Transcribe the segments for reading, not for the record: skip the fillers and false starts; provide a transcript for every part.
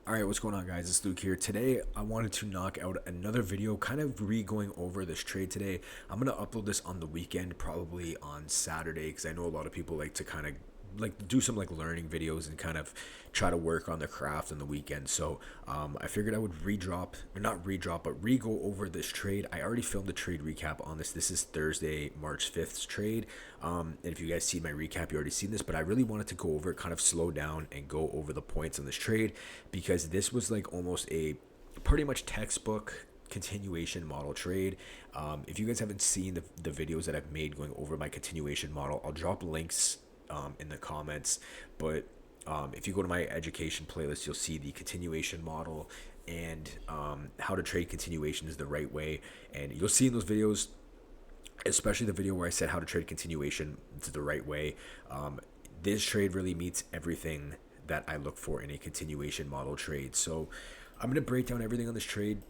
Alright, what's going on, guys? It's Luke here. Today, I wanted to knock out another video, kind of re-going over this trade today. I'm going to upload this on the weekend, probably on Saturday, because I know a lot of people like to kind of do some learning videos and kind of try to work on their craft on the weekend. So I figured I would re-go over this trade. I already filmed a trade recap on this. This is Thursday, March 5th's trade. And if you guys see my recap, you already seen this, but I really wanted to go over it, kind of slow down and go over the points on this trade, because this was like almost a pretty much textbook continuation model trade. If you guys haven't seen the videos that I've made going over my continuation model, I'll drop links in the comments, but if you go to my education playlist, you'll see the continuation model and how to trade continuation is the right way. And you'll see in those videos, especially the video where I said how to trade continuation is the right way. This trade really meets everything that I look for in a continuation model trade. So I'm going to break down everything on this trade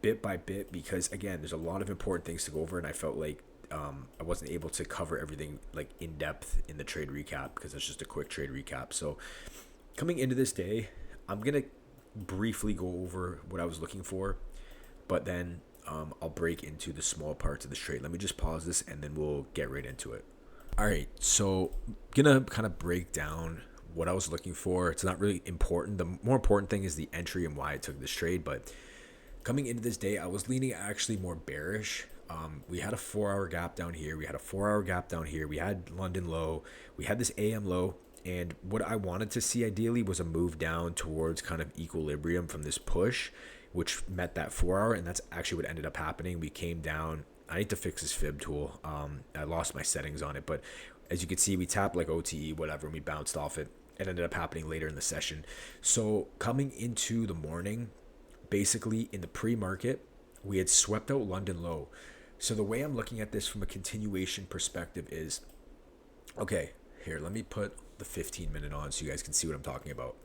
bit by bit, because again, there's a lot of important things to go over, and I felt like I wasn't able to cover everything in depth in the trade recap, because it's just a quick trade recap. So coming into this day, I'm going to briefly go over what I was looking for, but then I'll break into the small parts of this trade. Let me just pause this and then we'll get right into it. All right, so I'm going to kind of break down what I was looking for. It's not really important. The more important thing is the entry and why I took this trade. But coming into this day, I was leaning actually more bearish. We had a 4-hour gap down here. We had a 4-hour gap down here. We had London low. We had this AM low. And what I wanted to see ideally was a move down towards kind of equilibrium from this push, which met that 4-hour. And that's actually what ended up happening. We came down. I need to fix this fib tool. I lost my settings on it. But as you can see, we tapped like OTE, whatever, and we bounced off it. It ended up happening later in the session. So coming into the morning, basically in the pre-market, we had swept out London low. So the way I'm looking at this from a continuation perspective is, okay, here, let me put the 15-minute on so you guys can see what I'm talking about.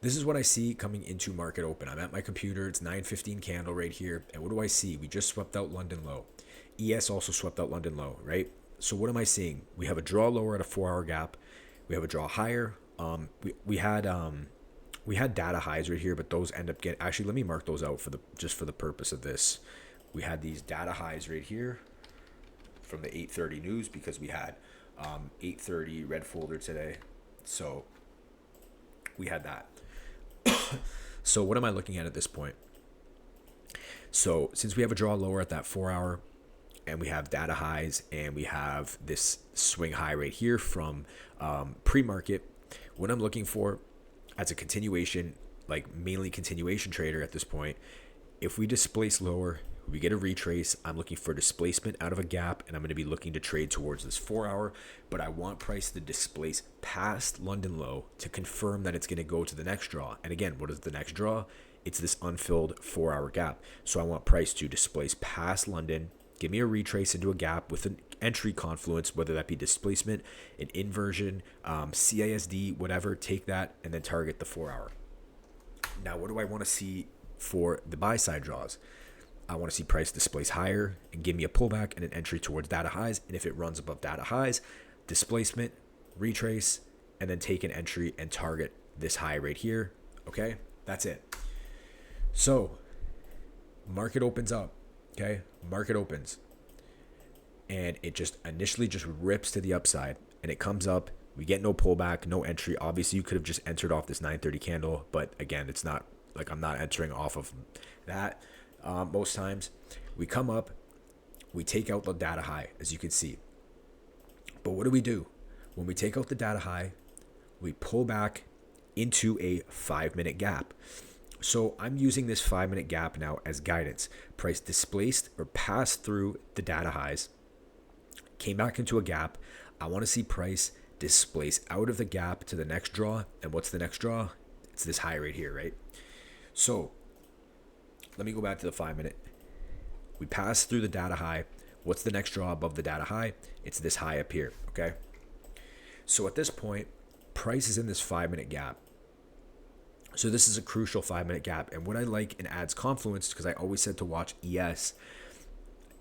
This is what I see coming into market open. I'm at my computer. It's 9:15 candle right here. And what do I see? We just swept out London low. ES also swept out London low, right? So what am I seeing? We have a draw lower at a 4-hour gap. We have a draw higher. We had data highs right here, but those end up getting, actually, let me mark those out for the purpose of this. We had these data highs right here from the 8:30 news, because we had 8:30 red folder today. So we had that. So what am I looking at this point? So since we have a draw lower at that 4-hour, and we have data highs, and we have this swing high right here from pre-market, what I'm looking for as a continuation, mainly continuation trader at this point, if we displace lower, we get a retrace. I'm looking for displacement out of a gap, and I'm going to be looking to trade towards this 4-hour, but I want price to displace past London low to confirm that it's going to go to the next draw. And again, what is the next draw? It's this unfilled 4-hour gap. So I want price to displace past London, give me a retrace into a gap with an entry confluence, whether that be displacement, an inversion, CISD, whatever, take that and then target the 4-hour. Now, what do I want to see for the buy side draws? I want to see price displace higher and give me a pullback and an entry towards data highs. And if it runs above data highs, displacement, retrace, and then take an entry and target this high right here. Okay, that's it. So market opens up. Okay, market opens, and it just initially just rips to the upside, and it comes up. We get no pullback, no entry. Obviously, you could have just entered off this 9:30 candle, but again, it's not like I'm not entering off of that. Most times we come up, we take out the data high, as you can see. But what do? When we take out the data high, we pull back into a 5-minute gap. So I'm using this 5-minute gap now as guidance. Price displaced or passed through the data highs, came back into a gap. I want to see price displace out of the gap to the next draw. And what's the next draw? It's this high right here, right? So let me go back to the 5-minute. We pass through the data high. What's the next draw above the data high? It's this high up here, okay? So at this point, price is in this 5-minute gap. So this is a crucial 5-minute gap. And what I like in ads confluence, because I always said to watch ES,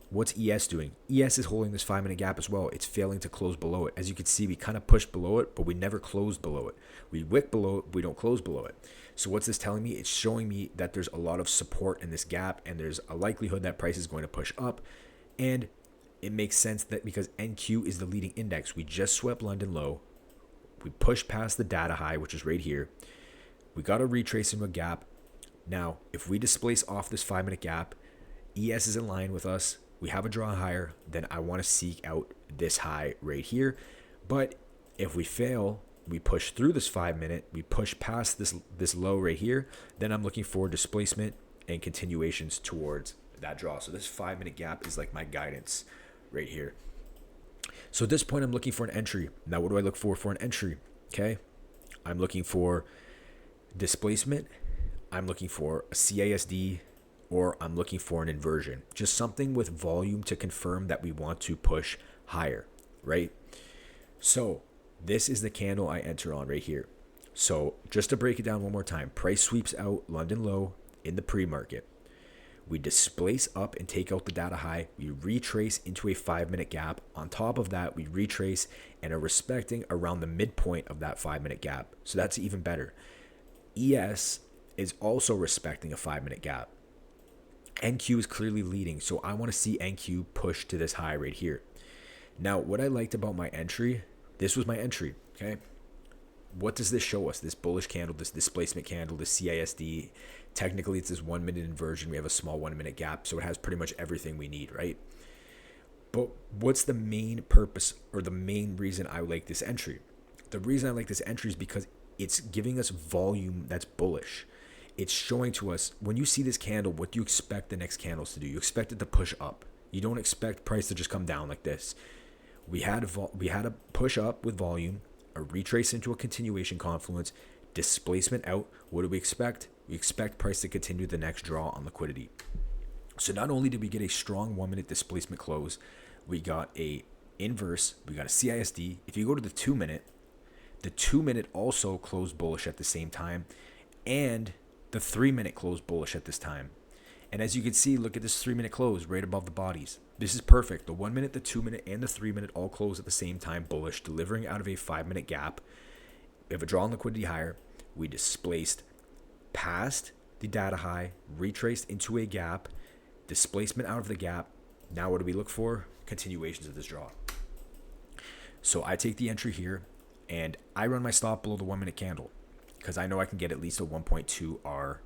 what's ES doing? ES is holding this 5-minute gap as well. It's failing to close below it. As you can see, we kind of pushed below it, but we never closed below it. We wick below it, we don't close below it. So what's this telling me? It's showing me that there's a lot of support in this gap, and there's a likelihood that price is going to push up. And it makes sense that because NQ is the leading index, we just swept London low, we pushed past the data high, which is right here. We got to retrace into a gap. Now, if we displace off this 5-minute gap, ES is in line with us, we have a draw higher, then I want to seek out this high right here. But if we fail, we push through this 5-minute, we push past this low right here, then I'm looking for displacement and continuations towards that draw. So this 5-minute gap is like my guidance right here. So at this point, I'm looking for an entry. Now, what do I look for an entry? Okay, I'm looking for displacement, I'm looking for a CASD, or I'm looking for an inversion. Just something with volume to confirm that we want to push higher, right? So this is the candle I enter on right here. So just to break it down one more time, price sweeps out London low in the pre-market. We displace up and take out the data high. We retrace into a 5-minute gap. On top of that, we retrace and are respecting around the midpoint of that 5-minute gap. So that's even better. ES is also respecting a 5-minute gap. NQ is clearly leading, so I want to see NQ push to this high right here. Now, what I liked about my entry, this was my entry, okay? What does this show us? This bullish candle, this displacement candle, this CASD. Technically, it's this 1-minute inversion. We have a small 1-minute gap, so it has pretty much everything we need, right? But what's the main purpose or the main reason I like this entry? The reason I like this entry is because it's giving us volume that's bullish. It's showing to us, when you see this candle, what do you expect the next candles to do? You expect it to push up. You don't expect price to just come down like this. We had a push up with volume, a retrace into a continuation confluence, displacement out. What do we expect? We expect price to continue the next draw on liquidity. So not only did we get a strong 1-minute displacement close, we got a inverse, we got a CISD. If you go to the 2-minute, the 2-minute also closed bullish at the same time, and the 3-minute closed bullish at this time. And as you can see, look at this 3-minute close right above the bodies. This is perfect. The 1-minute, the 2-minute, and the 3-minute all close at the same time bullish, delivering out of a 5-minute gap. We have a draw on liquidity higher. We displaced past the data high, retraced into a gap, displacement out of the gap. Now what do we look for? Continuations of this draw. So I take the entry here, and I run my stop below the 1-minute candle because I know I can get at least a 1.2 R.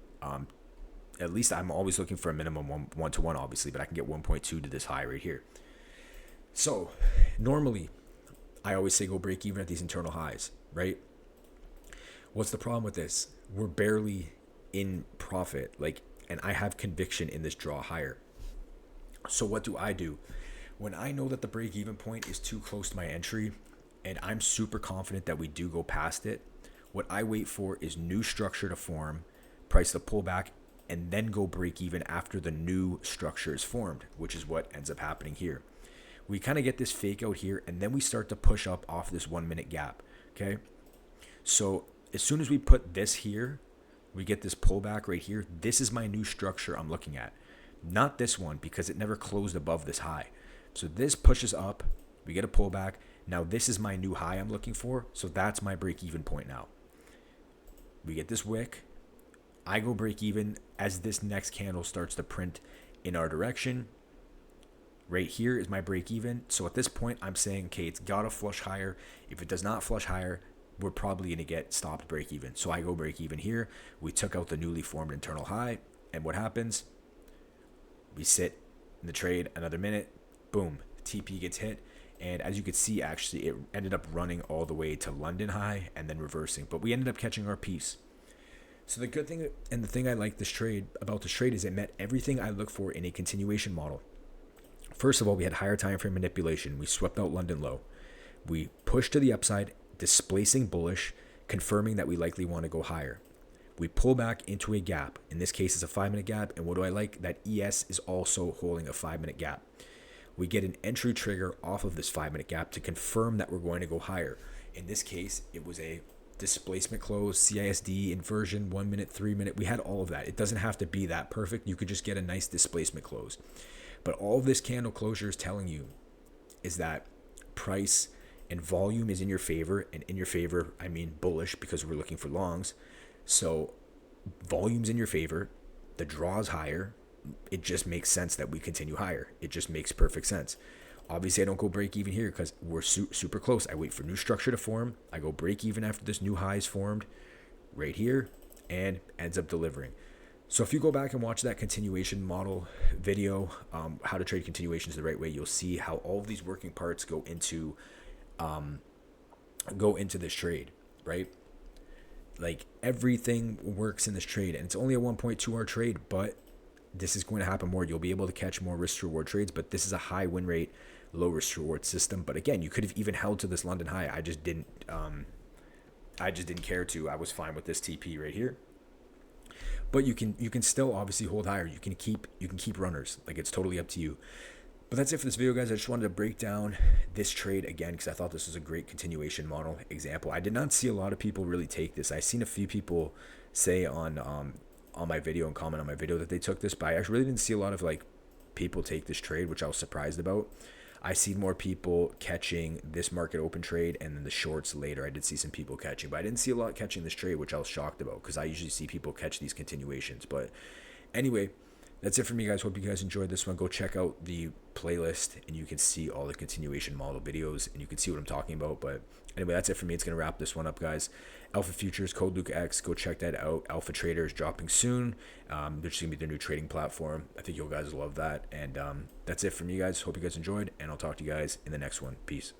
At least I'm always looking for a minimum 1-to-1, obviously, but I can get 1.2 to this high right here. So normally, I always say go break even at these internal highs, right? What's the problem with this? We're barely in profit, and I have conviction in this draw higher. So what do? When I know that the break-even point is too close to my entry, and I'm super confident that we do go past it, what I wait for is new structure to form, price to pull back, and then go break even after the new structure is formed, which is what ends up happening here. We kind of get this fake out here, and then we start to push up off this 1-minute gap, okay? So as soon as we put this here, we get this pullback right here. This is my new structure I'm looking at. Not this one, because it never closed above this high. So this pushes up, we get a pullback. Now this is my new high I'm looking for, so that's my break-even point now. We get this wick. I go break even as this next candle starts to print in our direction. Right here is my break even. So at this point, I'm saying, okay, it's got to flush higher. If it does not flush higher, we're probably going to get stopped break even. So I go break even here. We took out the newly formed internal high. And what happens? We sit in the trade another minute. Boom. TP gets hit. And as you could see, actually, it ended up running all the way to London high and then reversing. But we ended up catching our piece. So the good thing and the thing I like about this trade is it met everything I look for in a continuation model. First of all, we had higher time frame manipulation. We swept out London low. We pushed to the upside, displacing bullish, confirming that we likely want to go higher. We pull back into a gap. In this case, it's a 5-minute gap. And what do I like? That ES is also holding a 5-minute gap. We get an entry trigger off of this 5-minute gap to confirm that we're going to go higher. In this case, it was a displacement close, CISD, inversion, 1-minute, 3-minute. We had all of that. It doesn't have to be that perfect. You could just get a nice displacement close. But all of this candle closure is telling you is that price and volume is in your favor. And in your favor, I mean bullish, because we're looking for longs. So volume's in your favor, the draw's higher, it just makes sense that we continue higher. It just makes perfect sense. Obviously, I don't go break even here because we're super close. I wait for new structure to form. I go break even after this new high is formed right here and ends up delivering. So if you go back and watch that continuation model video, how to trade continuations the right way, you'll see how all of these working parts go into this trade, right? Like everything works in this trade, and it's only a 1.2 hour trade, but this is going to happen more. You'll be able to catch more risk to reward trades, but this is a high win rate, low risk to reward system. But again, you could have even held to this London high. I just didn't care to. I was fine with this TP right here. But you can still obviously hold higher. You can keep runners. Like, it's totally up to you. But that's it for this video, guys. I just wanted to break down this trade again because I thought this was a great continuation model example. I did not see a lot of people really take this. I've seen a few people say on my video and comment on my video that they took this, but I actually really didn't see a lot of like people take this trade, which I was surprised about. I see more people catching this market open trade and then the shorts later. I did see some people catching, but I didn't see a lot catching this trade, which I was shocked about because I usually see people catch these continuations. But anyway, that's it for me, guys. Hope you guys enjoyed this one. Go check out the playlist and you can see all the continuation model videos and you can see what I'm talking about. But anyway, that's it for me. It's going to wrap this one up, guys. Alpha Futures, code LukeX. Go check that out. Alpha Trader is dropping soon. They're just going to be their new trading platform. I think you guys love that. And that's it for me, guys. Hope you guys enjoyed, and I'll talk to you guys in the next one. Peace.